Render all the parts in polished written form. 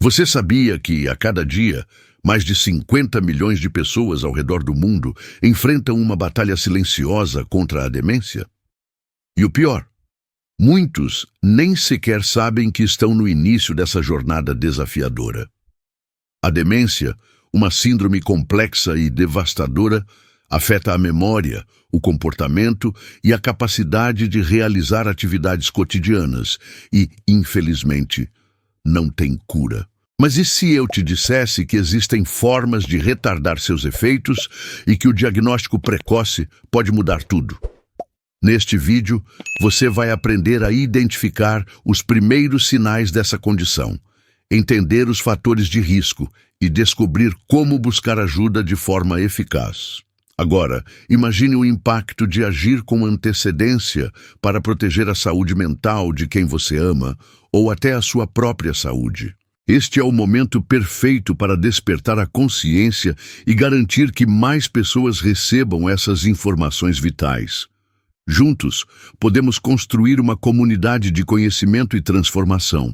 Você sabia que, a cada dia, mais de 50 milhões de pessoas ao redor do mundo enfrentam uma batalha silenciosa contra a demência? E o pior, muitos nem sequer sabem que estão no início dessa jornada desafiadora. A demência, uma síndrome complexa e devastadora, afeta a memória, o comportamento e a capacidade de realizar atividades cotidianas e, infelizmente, não tem cura. Mas e se eu te dissesse que existem formas de retardar seus efeitos e que o diagnóstico precoce pode mudar tudo? Neste vídeo, você vai aprender a identificar os primeiros sinais dessa condição, entender os fatores de risco e descobrir como buscar ajuda de forma eficaz. Agora, imagine o impacto de agir com antecedência para proteger a saúde mental de quem você ama ou até a sua própria saúde. Este é o momento perfeito para despertar a consciência e garantir que mais pessoas recebam essas informações vitais. Juntos, podemos construir uma comunidade de conhecimento e transformação.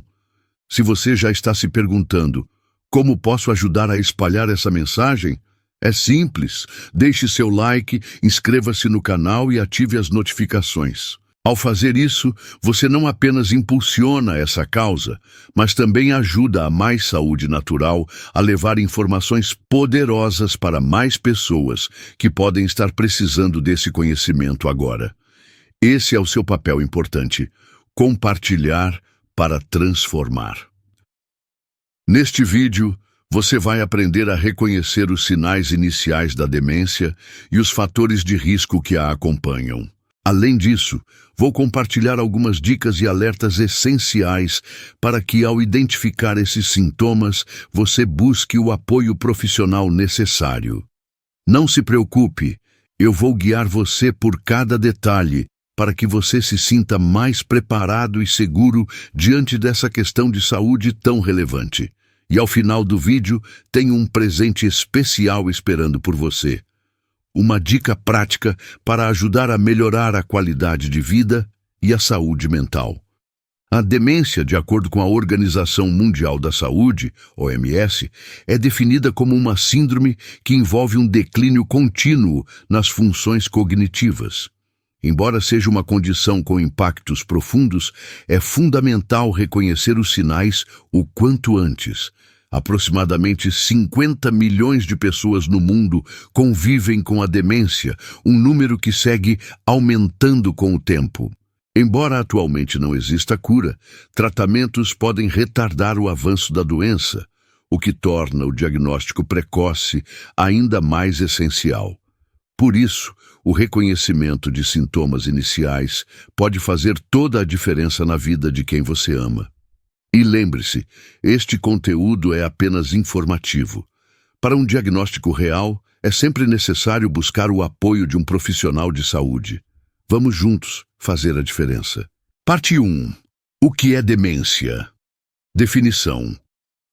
Se você já está se perguntando, como posso ajudar a espalhar essa mensagem? É simples, deixe seu like, inscreva-se no canal e ative as notificações. Ao fazer isso, você não apenas impulsiona essa causa, mas também ajuda a Mais Saúde Natural a levar informações poderosas para mais pessoas que podem estar precisando desse conhecimento agora. Esse é o seu papel importante: compartilhar para transformar. Neste vídeo, você vai aprender a reconhecer os sinais iniciais da demência e os fatores de risco que a acompanham. Além disso, vou compartilhar algumas dicas e alertas essenciais para que, ao identificar esses sintomas, você busque o apoio profissional necessário. Não se preocupe, eu vou guiar você por cada detalhe para que você se sinta mais preparado e seguro diante dessa questão de saúde tão relevante. E ao final do vídeo, tenho um presente especial esperando por você. Uma dica prática para ajudar a melhorar a qualidade de vida e a saúde mental. A demência, de acordo com a Organização Mundial da Saúde, OMS, é definida como uma síndrome que envolve um declínio contínuo nas funções cognitivas. Embora seja uma condição com impactos profundos, é fundamental reconhecer os sinais o quanto antes. Aproximadamente 50 milhões de pessoas no mundo convivem com a demência, um número que segue aumentando com o tempo. Embora atualmente não exista cura, tratamentos podem retardar o avanço da doença, o que torna o diagnóstico precoce ainda mais essencial. Por isso, o reconhecimento de sintomas iniciais pode fazer toda a diferença na vida de quem você ama. E lembre-se, este conteúdo é apenas informativo. Para um diagnóstico real, é sempre necessário buscar o apoio de um profissional de saúde. Vamos juntos fazer a diferença. Parte 1. O que é demência? Definição.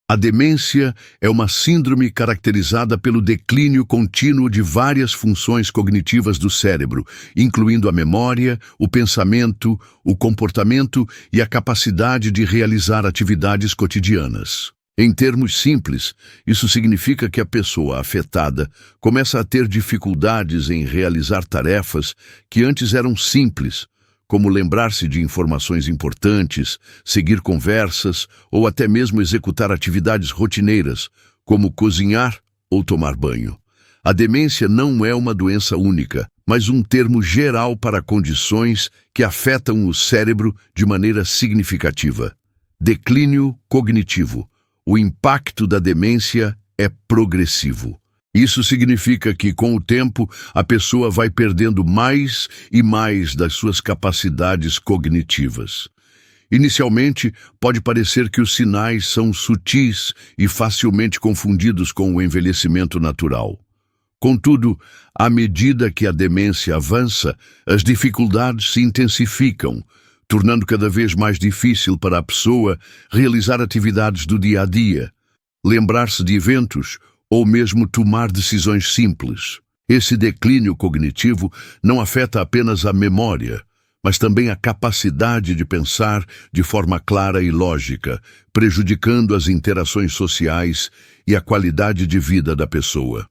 A demência é uma síndrome caracterizada pelo declínio contínuo de várias funções cognitivas do cérebro, incluindo a memória, o pensamento, o comportamento e a capacidade de realizar atividades cotidianas. Em termos simples, isso significa que a pessoa afetada começa a ter dificuldades em realizar tarefas que antes eram simples, como lembrar-se de informações importantes, seguir conversas ou até mesmo executar atividades rotineiras, como cozinhar ou tomar banho. A demência não é uma doença única, mas um termo geral para condições que afetam o cérebro de maneira significativa. Declínio cognitivo. O impacto da demência é progressivo. Isso significa que, com o tempo, a pessoa vai perdendo mais e mais das suas capacidades cognitivas. Inicialmente, pode parecer que os sinais são sutis e facilmente confundidos com o envelhecimento natural. Contudo, à medida que a demência avança, as dificuldades se intensificam, tornando cada vez mais difícil para a pessoa realizar atividades do dia a dia, lembrar-se de eventos ou mesmo tomar decisões simples. Esse declínio cognitivo não afeta apenas a memória, mas também a capacidade de pensar de forma clara e lógica, prejudicando as interações sociais e a qualidade de vida da pessoa.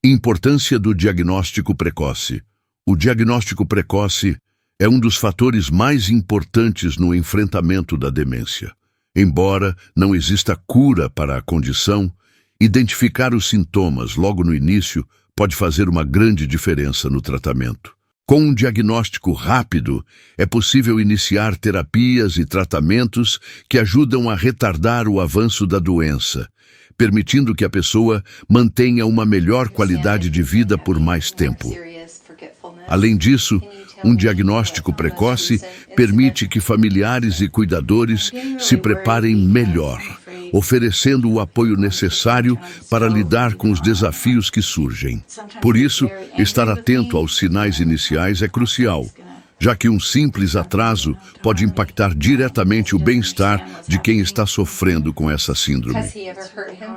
Importância do diagnóstico precoce. O diagnóstico precoce é um dos fatores mais importantes no enfrentamento da demência. Embora não exista cura para a condição, identificar os sintomas logo no início pode fazer uma grande diferença no tratamento. Com um diagnóstico rápido, é possível iniciar terapias e tratamentos que ajudam a retardar o avanço da doença, permitindo que a pessoa mantenha uma melhor qualidade de vida por mais tempo. Além disso, um diagnóstico precoce permite que familiares e cuidadores se preparem melhor, oferecendo o apoio necessário para lidar com os desafios que surgem. Por isso, estar atento aos sinais iniciais é crucial, já que um simples atraso pode impactar diretamente o bem-estar de quem está sofrendo com essa síndrome.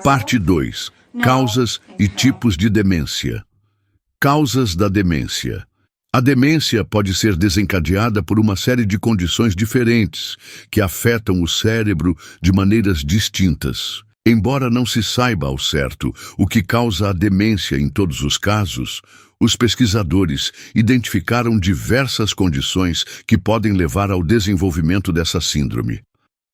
Parte 2. Causas e tipos de demência. Causas da demência. A demência pode ser desencadeada por uma série de condições diferentes que afetam o cérebro de maneiras distintas. Embora não se saiba ao certo o que causa a demência em todos os casos, os pesquisadores identificaram diversas condições que podem levar ao desenvolvimento dessa síndrome.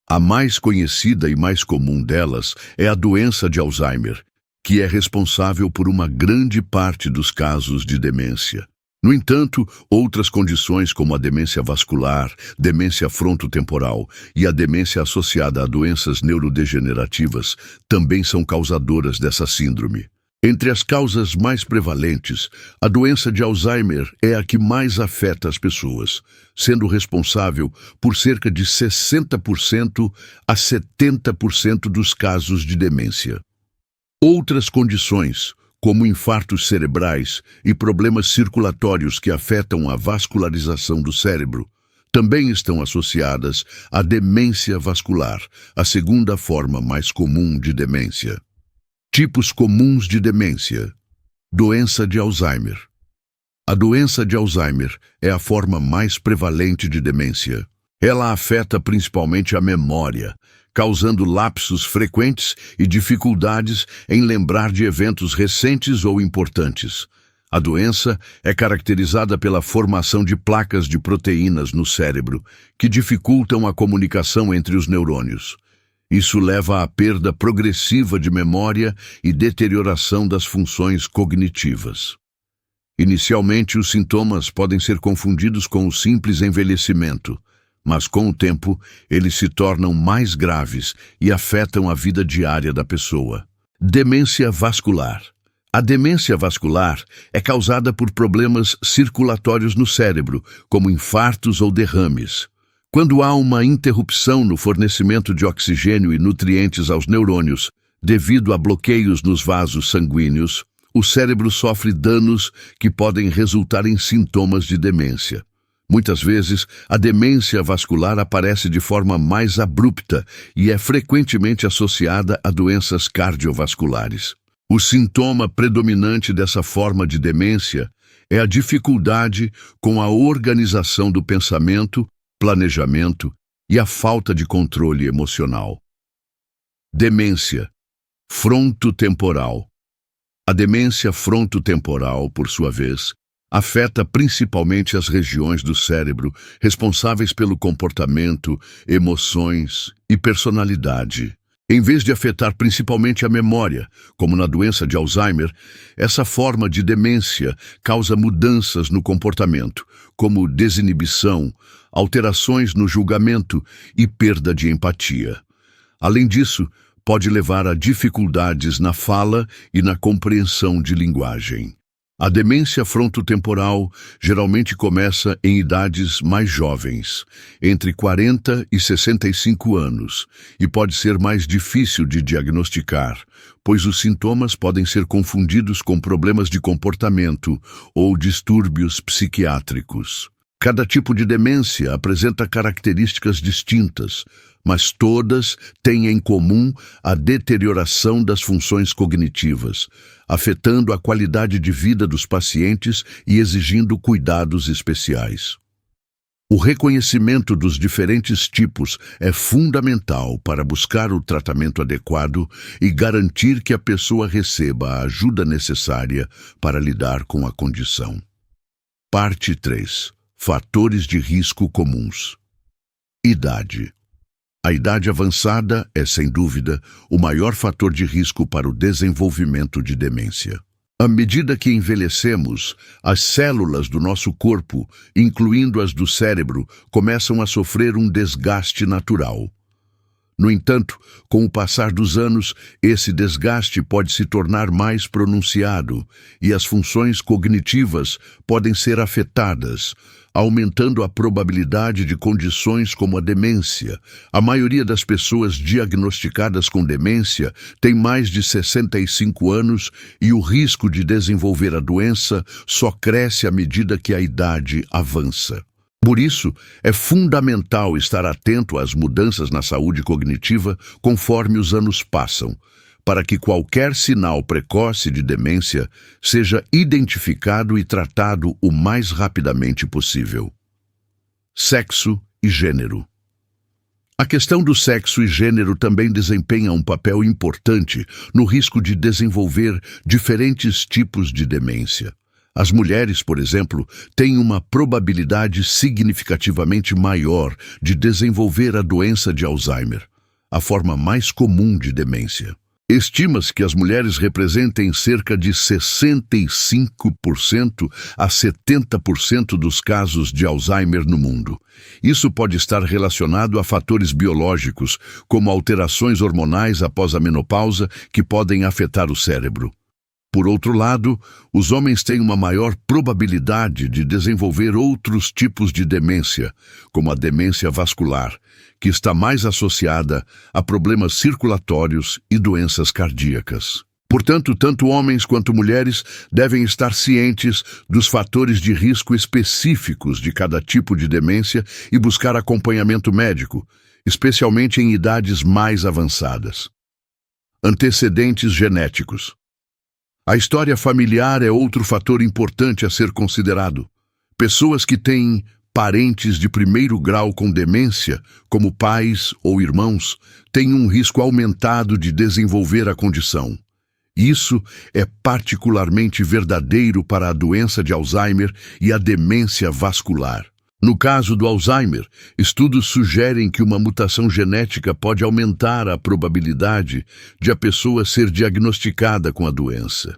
A mais conhecida e mais comum delas é a doença de Alzheimer, que é responsável por uma grande parte dos casos de demência. No entanto, outras condições como a demência vascular, demência frontotemporal e a demência associada a doenças neurodegenerativas também são causadoras dessa síndrome. Entre as causas mais prevalentes, a doença de Alzheimer é a que mais afeta as pessoas, sendo responsável por cerca de 60% a 70% dos casos de demência. Outras condições, como infartos cerebrais e problemas circulatórios que afetam a vascularização do cérebro, também estão associadas à demência vascular, a segunda forma mais comum de demência. Tipos comuns de demência. Doença de Alzheimer. A doença de Alzheimer é a forma mais prevalente de demência. Ela afeta principalmente a memória, causando lapsos frequentes e dificuldades em lembrar de eventos recentes ou importantes. A doença é caracterizada pela formação de placas de proteínas no cérebro, que dificultam a comunicação entre os neurônios. Isso leva à perda progressiva de memória e deterioração das funções cognitivas. Inicialmente, os sintomas podem ser confundidos com o simples envelhecimento, mas com o tempo, eles se tornam mais graves e afetam a vida diária da pessoa. Demência vascular. A demência vascular é causada por problemas circulatórios no cérebro, como infartos ou derrames. Quando há uma interrupção no fornecimento de oxigênio e nutrientes aos neurônios, devido a bloqueios nos vasos sanguíneos, o cérebro sofre danos que podem resultar em sintomas de demência. Muitas vezes, a demência vascular aparece de forma mais abrupta e é frequentemente associada a doenças cardiovasculares. O sintoma predominante dessa forma de demência é a dificuldade com a organização do pensamento, planejamento e a falta de controle emocional. Demência frontotemporal. A demência frontotemporal, por sua vez, afeta principalmente as regiões do cérebro responsáveis pelo comportamento, emoções e personalidade. Em vez de afetar principalmente a memória, como na doença de Alzheimer, essa forma de demência causa mudanças no comportamento, como desinibição, alterações no julgamento e perda de empatia. Além disso, pode levar a dificuldades na fala e na compreensão de linguagem. A demência frontotemporal geralmente começa em idades mais jovens, entre 40 e 65 anos, e pode ser mais difícil de diagnosticar, pois os sintomas podem ser confundidos com problemas de comportamento ou distúrbios psiquiátricos. Cada tipo de demência apresenta características distintas, mas todas têm em comum a deterioração das funções cognitivas, afetando a qualidade de vida dos pacientes e exigindo cuidados especiais. O reconhecimento dos diferentes tipos é fundamental para buscar o tratamento adequado e garantir que a pessoa receba a ajuda necessária para lidar com a condição. Parte 3. Fatores de risco comuns. Idade. A idade avançada é, sem dúvida, o maior fator de risco para o desenvolvimento de demência. À medida que envelhecemos, as células do nosso corpo, incluindo as do cérebro, começam a sofrer um desgaste natural. No entanto, com o passar dos anos, esse desgaste pode se tornar mais pronunciado e as funções cognitivas podem ser afetadas, aumentando a probabilidade de condições como a demência. A maioria das pessoas diagnosticadas com demência tem mais de 65 anos e o risco de desenvolver a doença só cresce à medida que a idade avança. Por isso, é fundamental estar atento às mudanças na saúde cognitiva conforme os anos passam, para que qualquer sinal precoce de demência seja identificado e tratado o mais rapidamente possível. Sexo e gênero. A questão do sexo e gênero também desempenha um papel importante no risco de desenvolver diferentes tipos de demência. As mulheres, por exemplo, têm uma probabilidade significativamente maior de desenvolver a doença de Alzheimer, a forma mais comum de demência. Estima-se que as mulheres representem cerca de 65% a 70% dos casos de Alzheimer no mundo. Isso pode estar relacionado a fatores biológicos, como alterações hormonais após a menopausa, que podem afetar o cérebro. Por outro lado, os homens têm uma maior probabilidade de desenvolver outros tipos de demência, como a demência vascular, que está mais associada a problemas circulatórios e doenças cardíacas. Portanto, tanto homens quanto mulheres devem estar cientes dos fatores de risco específicos de cada tipo de demência e buscar acompanhamento médico, especialmente em idades mais avançadas. Antecedentes genéticos. A história familiar é outro fator importante a ser considerado. Pessoas que têm parentes de primeiro grau com demência, como pais ou irmãos, têm um risco aumentado de desenvolver a condição. Isso é particularmente verdadeiro para a doença de Alzheimer e a demência vascular. No caso do Alzheimer, estudos sugerem que uma mutação genética pode aumentar a probabilidade de a pessoa ser diagnosticada com a doença.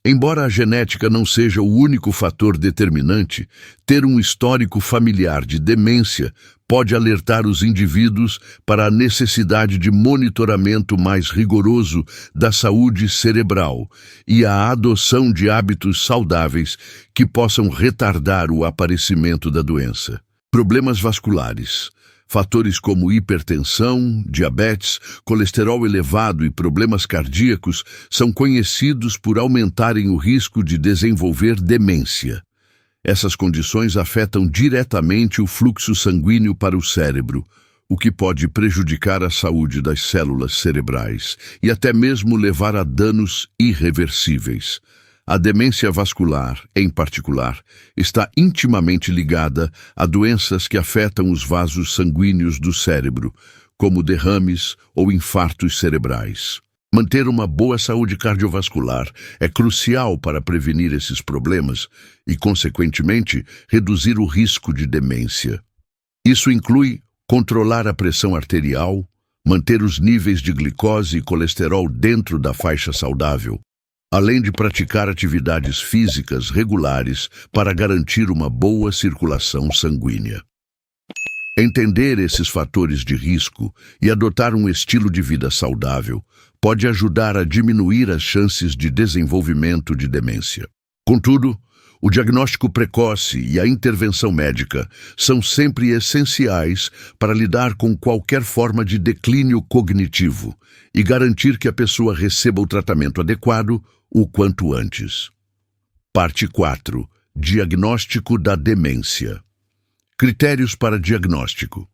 Embora a genética não seja o único fator determinante, ter um histórico familiar de demência pode alertar os indivíduos para a necessidade de monitoramento mais rigoroso da saúde cerebral e a adoção de hábitos saudáveis que possam retardar o aparecimento da doença. Problemas vasculares. Fatores como hipertensão, diabetes, colesterol elevado e problemas cardíacos são conhecidos por aumentarem o risco de desenvolver demência. Essas condições afetam diretamente o fluxo sanguíneo para o cérebro, o que pode prejudicar a saúde das células cerebrais e até mesmo levar a danos irreversíveis. A demência vascular, em particular, está intimamente ligada a doenças que afetam os vasos sanguíneos do cérebro, como derrames ou infartos cerebrais. Manter uma boa saúde cardiovascular é crucial para prevenir esses problemas e, consequentemente, reduzir o risco de demência. Isso inclui controlar a pressão arterial, manter os níveis de glicose e colesterol dentro da faixa saudável, além de praticar atividades físicas regulares para garantir uma boa circulação sanguínea. Entender esses fatores de risco e adotar um estilo de vida saudável pode ajudar a diminuir as chances de desenvolvimento de demência. Contudo, o diagnóstico precoce e a intervenção médica são sempre essenciais para lidar com qualquer forma de declínio cognitivo e garantir que a pessoa receba o tratamento adequado o quanto antes. Parte 4. Diagnóstico da demência. Critérios para diagnóstico.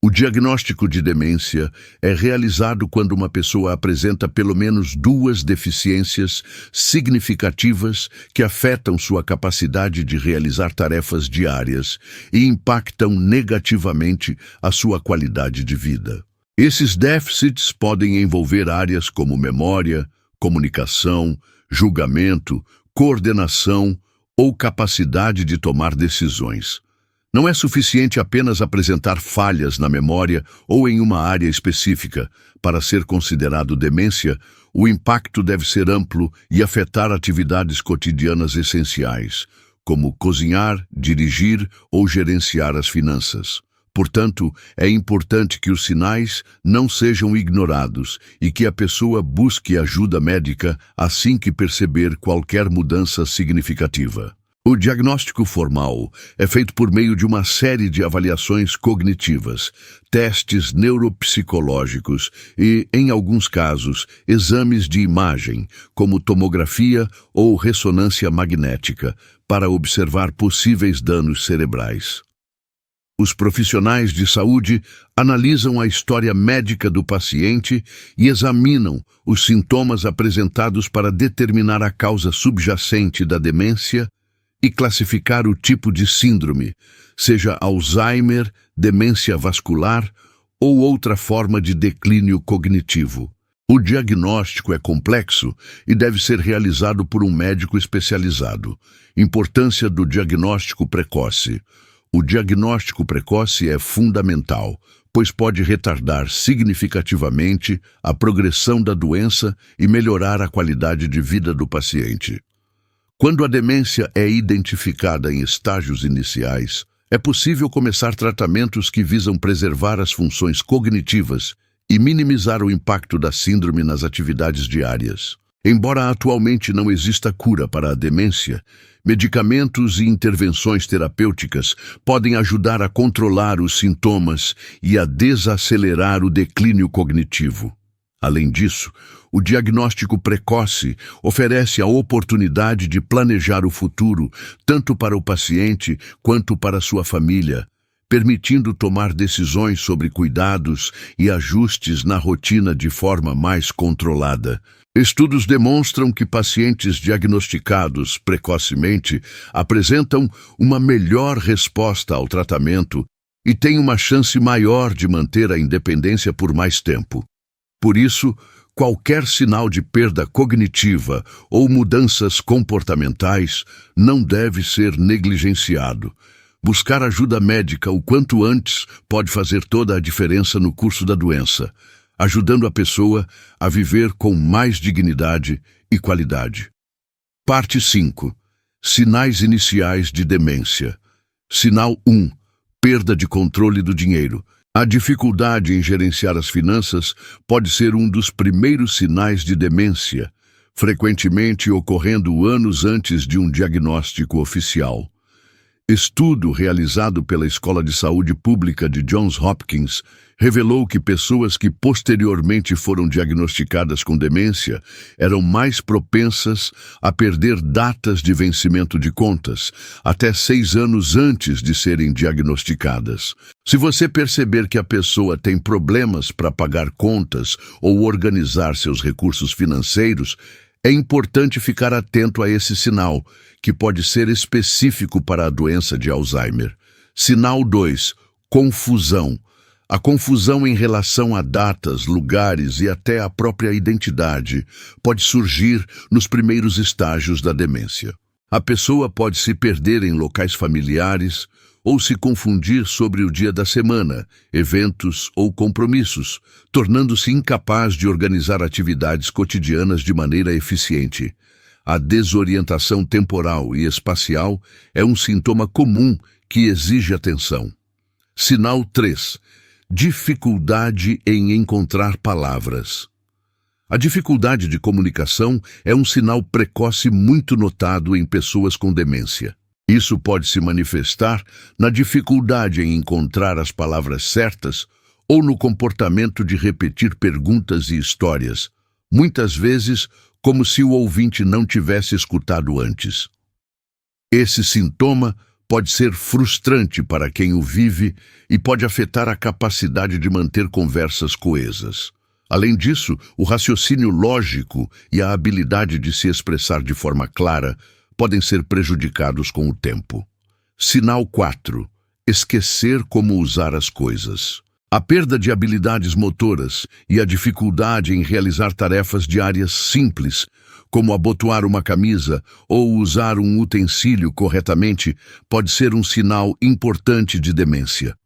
O diagnóstico de demência é realizado quando uma pessoa apresenta pelo menos duas deficiências significativas que afetam sua capacidade de realizar tarefas diárias e impactam negativamente a sua qualidade de vida. Esses déficits podem envolver áreas como memória, comunicação, julgamento, coordenação ou capacidade de tomar decisões. Não é suficiente apenas apresentar falhas na memória ou em uma área específica. Para ser considerado demência, o impacto deve ser amplo e afetar atividades cotidianas essenciais, como cozinhar, dirigir ou gerenciar as finanças. Portanto, é importante que os sinais não sejam ignorados e que a pessoa busque ajuda médica assim que perceber qualquer mudança significativa. O diagnóstico formal é feito por meio de uma série de avaliações cognitivas, testes neuropsicológicos e, em alguns casos, exames de imagem, como tomografia ou ressonância magnética, para observar possíveis danos cerebrais. Os profissionais de saúde analisam a história médica do paciente e examinam os sintomas apresentados para determinar a causa subjacente da demência e classificar o tipo de síndrome, seja Alzheimer, demência vascular ou outra forma de declínio cognitivo. O diagnóstico é complexo e deve ser realizado por um médico especializado. Importância do diagnóstico precoce. O diagnóstico precoce é fundamental, pois pode retardar significativamente a progressão da doença e melhorar a qualidade de vida do paciente. Quando a demência é identificada em estágios iniciais, é possível começar tratamentos que visam preservar as funções cognitivas e minimizar o impacto da síndrome nas atividades diárias. Embora atualmente não exista cura para a demência, medicamentos e intervenções terapêuticas podem ajudar a controlar os sintomas e a desacelerar o declínio cognitivo. Além disso, o diagnóstico precoce oferece a oportunidade de planejar o futuro, tanto para o paciente quanto para sua família, permitindo tomar decisões sobre cuidados e ajustes na rotina de forma mais controlada. Estudos demonstram que pacientes diagnosticados precocemente apresentam uma melhor resposta ao tratamento e têm uma chance maior de manter a independência por mais tempo. Por isso, qualquer sinal de perda cognitiva ou mudanças comportamentais não deve ser negligenciado. Buscar ajuda médica o quanto antes pode fazer toda a diferença no curso da doença, ajudando a pessoa a viver com mais dignidade e qualidade. Parte 5. Sinais iniciais de demência. Sinal 1. Perda de controle do dinheiro. A dificuldade em gerenciar as finanças pode ser um dos primeiros sinais de demência, frequentemente ocorrendo anos antes de um diagnóstico oficial. Estudo realizado pela Escola de Saúde Pública de Johns Hopkins revelou que pessoas que posteriormente foram diagnosticadas com demência eram mais propensas a perder datas de vencimento de contas até 6 anos antes de serem diagnosticadas. Se você perceber que a pessoa tem problemas para pagar contas ou organizar seus recursos financeiros, é importante ficar atento a esse sinal, que pode ser específico para a doença de Alzheimer. Sinal 2. Confusão. A confusão em relação a datas, lugares e até a própria identidade pode surgir nos primeiros estágios da demência. A pessoa pode se perder em locais familiares ou se confundir sobre o dia da semana, eventos ou compromissos, tornando-se incapaz de organizar atividades cotidianas de maneira eficiente. A desorientação temporal e espacial é um sintoma comum que exige atenção. Sinal 3. Dificuldade em encontrar palavras. A dificuldade de comunicação é um sinal precoce muito notado em pessoas com demência. Isso pode se manifestar na dificuldade em encontrar as palavras certas ou no comportamento de repetir perguntas e histórias, muitas vezes como se o ouvinte não tivesse escutado antes. Esse sintoma pode ser frustrante para quem o vive e pode afetar a capacidade de manter conversas coesas. Além disso, o raciocínio lógico e a habilidade de se expressar de forma clara podem ser prejudicados com o tempo. Sinal 4. Esquecer como usar as coisas. A perda de habilidades motoras e a dificuldade em realizar tarefas diárias simples, como abotoar uma camisa ou usar um utensílio corretamente, pode ser um sinal importante de demência.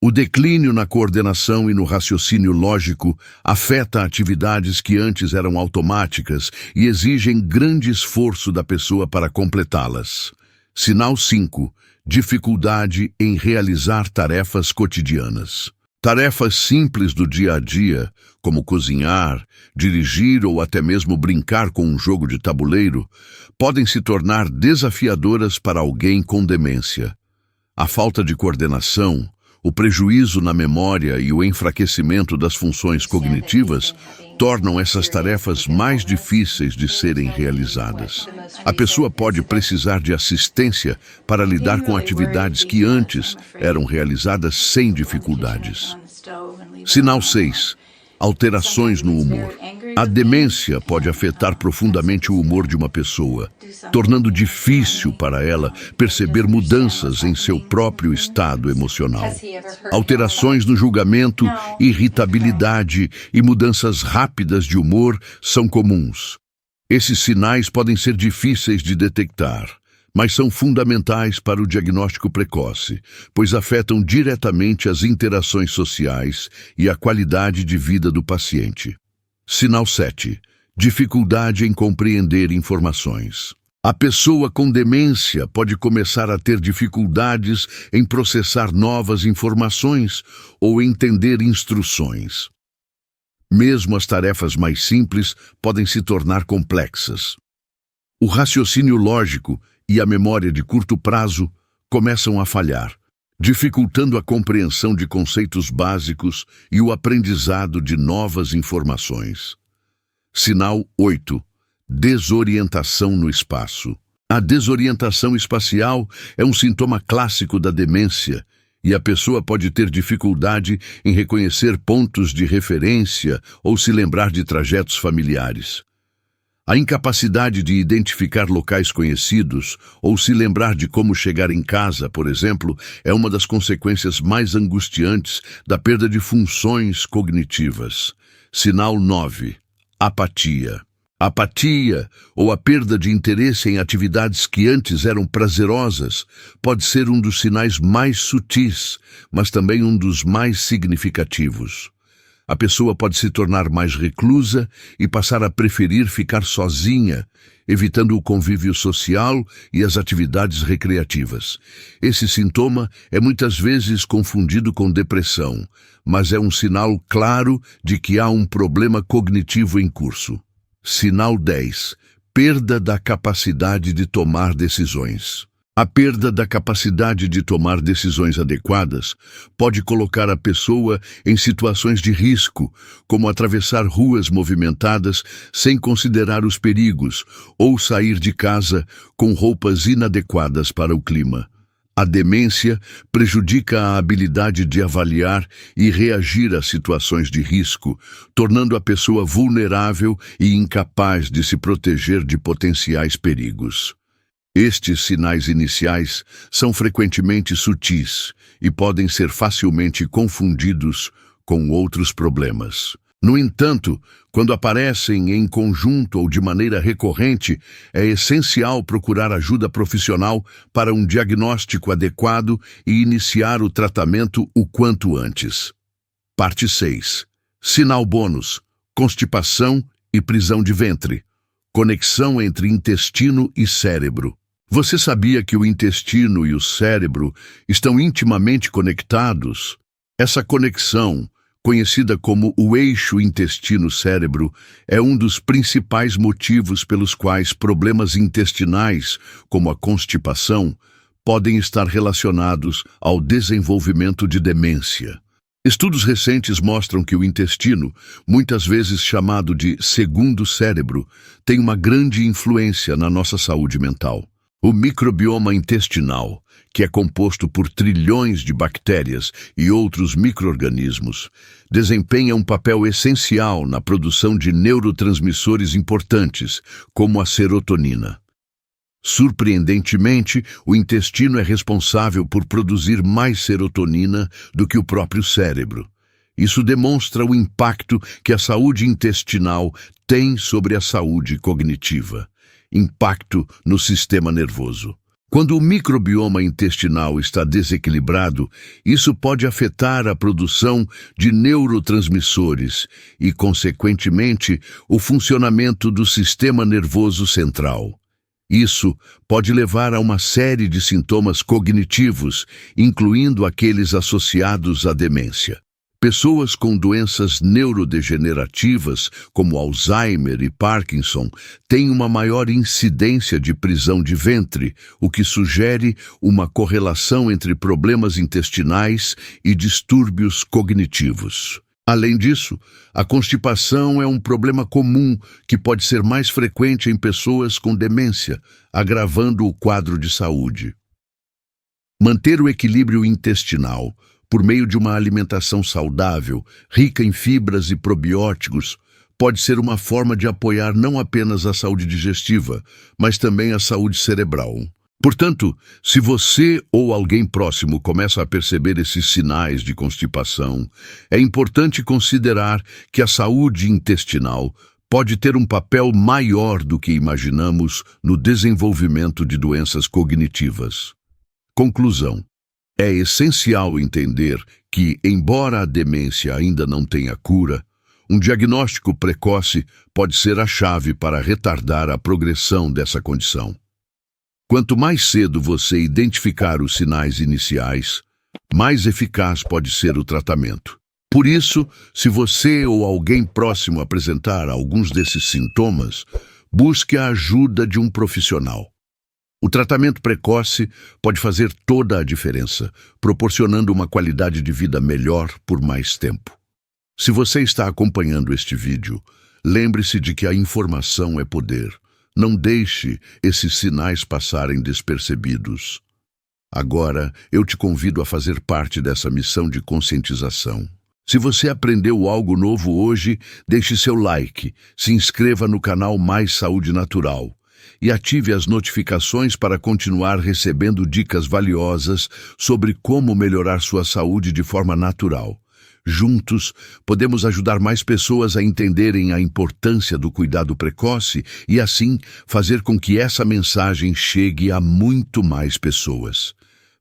O declínio na coordenação e no raciocínio lógico afeta atividades que antes eram automáticas e exigem grande esforço da pessoa para completá-las. Sinal 5. Dificuldade em realizar tarefas cotidianas. Tarefas simples do dia a dia, como cozinhar, dirigir ou até mesmo brincar com um jogo de tabuleiro, podem se tornar desafiadoras para alguém com demência. A falta de coordenação, o prejuízo na memória e o enfraquecimento das funções cognitivas tornam essas tarefas mais difíceis de serem realizadas. A pessoa pode precisar de assistência para lidar com atividades que antes eram realizadas sem dificuldades. Sinal 6. Alterações no humor. A demência pode afetar profundamente o humor de uma pessoa, tornando difícil para ela perceber mudanças em seu próprio estado emocional. Alterações no julgamento, irritabilidade e mudanças rápidas de humor são comuns. Esses sinais podem ser difíceis de detectar, mas são fundamentais para o diagnóstico precoce, pois afetam diretamente as interações sociais e a qualidade de vida do paciente. Sinal 7. Dificuldade em compreender informações. A pessoa com demência pode começar a ter dificuldades em processar novas informações ou entender instruções. Mesmo as tarefas mais simples podem se tornar complexas. O raciocínio lógico e a memória de curto prazo começam a falhar, dificultando a compreensão de conceitos básicos e o aprendizado de novas informações. Sinal 8. Desorientação no espaço. A desorientação espacial é um sintoma clássico da demência e a pessoa pode ter dificuldade em reconhecer pontos de referência ou se lembrar de trajetos familiares. A incapacidade de identificar locais conhecidos ou se lembrar de como chegar em casa, por exemplo, é uma das consequências mais angustiantes da perda de funções cognitivas. Sinal 9. Apatia. Apatia, ou a perda de interesse em atividades que antes eram prazerosas, pode ser um dos sinais mais sutis, mas também um dos mais significativos. A pessoa pode se tornar mais reclusa e passar a preferir ficar sozinha, evitando o convívio social e as atividades recreativas. Esse sintoma é muitas vezes confundido com depressão, mas é um sinal claro de que há um problema cognitivo em curso. Sinal 10. Perda da capacidade de tomar decisões. A perda da capacidade de tomar decisões adequadas pode colocar a pessoa em situações de risco, como atravessar ruas movimentadas sem considerar os perigos ou sair de casa com roupas inadequadas para o clima. A demência prejudica a habilidade de avaliar e reagir a situações de risco, tornando a pessoa vulnerável e incapaz de se proteger de potenciais perigos. Estes sinais iniciais são frequentemente sutis e podem ser facilmente confundidos com outros problemas. No entanto, quando aparecem em conjunto ou de maneira recorrente, é essencial procurar ajuda profissional para um diagnóstico adequado e iniciar o tratamento o quanto antes. Parte 6. Sinal bônus: constipação e prisão de ventre. Conexão entre intestino e cérebro. Você sabia que o intestino e o cérebro estão intimamente conectados? Essa conexão, conhecida como o eixo intestino-cérebro, é um dos principais motivos pelos quais problemas intestinais, como a constipação, podem estar relacionados ao desenvolvimento de demência. Estudos recentes mostram que o intestino, muitas vezes chamado de segundo cérebro, tem uma grande influência na nossa saúde mental. O microbioma intestinal, que é composto por trilhões de bactérias e outros micro-organismos, desempenha um papel essencial na produção de neurotransmissores importantes, como a serotonina. Surpreendentemente, o intestino é responsável por produzir mais serotonina do que o próprio cérebro. Isso demonstra o impacto que a saúde intestinal tem sobre a saúde cognitiva. Impacto no sistema nervoso. Quando o microbioma intestinal está desequilibrado, isso pode afetar a produção de neurotransmissores e, consequentemente, o funcionamento do sistema nervoso central. Isso pode levar a uma série de sintomas cognitivos, incluindo aqueles associados à demência. Pessoas com doenças neurodegenerativas, como Alzheimer e Parkinson, têm uma maior incidência de prisão de ventre, o que sugere uma correlação entre problemas intestinais e distúrbios cognitivos. Além disso, a constipação é um problema comum que pode ser mais frequente em pessoas com demência, agravando o quadro de saúde. Manter o equilíbrio intestinal por meio de uma alimentação saudável, rica em fibras e probióticos, pode ser uma forma de apoiar não apenas a saúde digestiva, mas também a saúde cerebral. Portanto, se você ou alguém próximo começa a perceber esses sinais de constipação, é importante considerar que a saúde intestinal pode ter um papel maior do que imaginamos no desenvolvimento de doenças cognitivas. Conclusão. É essencial entender que, embora a demência ainda não tenha cura, um diagnóstico precoce pode ser a chave para retardar a progressão dessa condição. Quanto mais cedo você identificar os sinais iniciais, mais eficaz pode ser o tratamento. Por isso, se você ou alguém próximo apresentar alguns desses sintomas, busque a ajuda de um profissional. O tratamento precoce pode fazer toda a diferença, proporcionando uma qualidade de vida melhor por mais tempo. Se você está acompanhando este vídeo, lembre-se de que a informação é poder. Não deixe esses sinais passarem despercebidos. Agora, eu te convido a fazer parte dessa missão de conscientização. Se você aprendeu algo novo hoje, deixe seu like, se inscreva no canal Mais Saúde Natural e ative as notificações para continuar recebendo dicas valiosas sobre como melhorar sua saúde de forma natural. Juntos, podemos ajudar mais pessoas a entenderem a importância do cuidado precoce e, assim, fazer com que essa mensagem chegue a muito mais pessoas.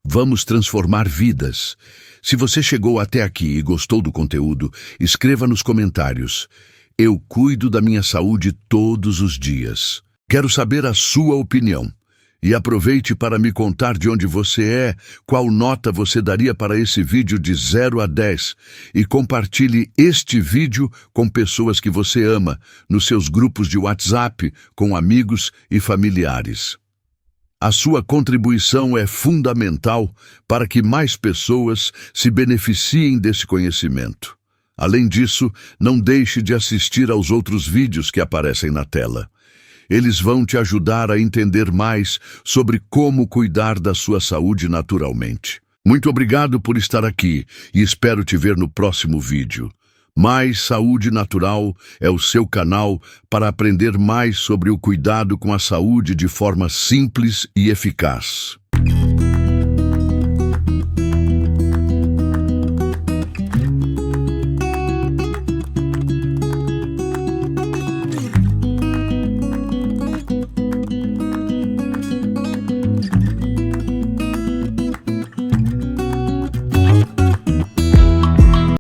Vamos transformar vidas. Se você chegou até aqui e gostou do conteúdo, escreva nos comentários: "Eu cuido da minha saúde todos os dias." Quero saber a sua opinião. E aproveite para me contar de onde você é, qual nota você daria para esse vídeo de 0 a 10 e compartilhe este vídeo com pessoas que você ama, nos seus grupos de WhatsApp, com amigos e familiares. A sua contribuição é fundamental para que mais pessoas se beneficiem desse conhecimento. Além disso, não deixe de assistir aos outros vídeos que aparecem na tela. Eles vão te ajudar a entender mais sobre como cuidar da sua saúde naturalmente. Muito obrigado por estar aqui e espero te ver no próximo vídeo. Mais Saúde Natural é o seu canal para aprender mais sobre o cuidado com a saúde de forma simples e eficaz.